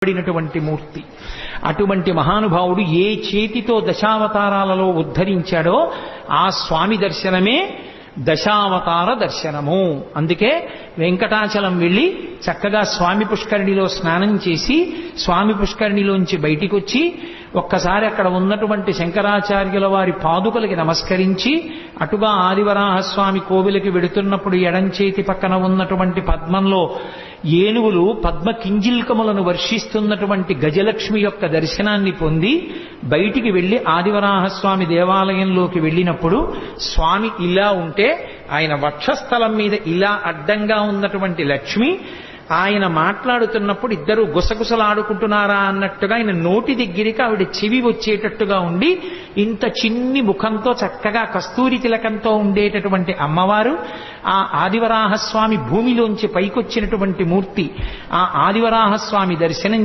పడినటువంటి మూర్తి. అటువంటి మహానుభావుడు ఏ చేతితో దశావతారాలలో ఉద్ధరించాడో ఆ స్వామి దర్శనమే దశావతార దర్శనము. అందుకే వెంకటాచలం వెళ్ళి చక్కగా స్వామి పుష్కరిణిలో స్నానం చేసి స్వామి పుష్కరిణిలోంచి బయటికి వచ్చి ఒక్కసారి అక్కడ ఉన్నటువంటి శంకరాచార్యుల వారి పాదుకలకి నమస్కరించి అటుగా ఆదివరాహస్వామి కోవిలకి వెడుతున్నప్పుడు ఎడంచేతి పక్కన ఉన్నటువంటి పద్మంలో ఏనుగులు పద్మ కింజిల్కములను వర్షిస్తున్నటువంటి గజలక్ష్మి యొక్క దర్శనాన్ని పొంది బయటికి వెళ్లి ఆదివరాహస్వామి దేవాలయంలోకి వెళ్ళినప్పుడు స్వామి ఇలా ఉంటే ఆయన వక్షస్థలం మీద ఇలా అడ్డంగా ఉన్నటువంటి లక్ష్మి ఆయన మాట్లాడుతున్నప్పుడు ఇద్దరు గుసగుసలాడుకుంటున్నారా అన్నట్టుగా ఆయన నోటి దగ్గరికి ఆవిడ చెవి వచ్చేటట్టుగా ఉండి ఇంత చిన్ని ముఖంతో చక్కగా కస్తూరి తిలకంతో ఉండేటటువంటి అమ్మవారు ఆ ఆదివరాహస్వామి భూమిలోంచి పైకొచ్చినటువంటి మూర్తి. ఆ ఆదివరాహస్వామి దర్శనం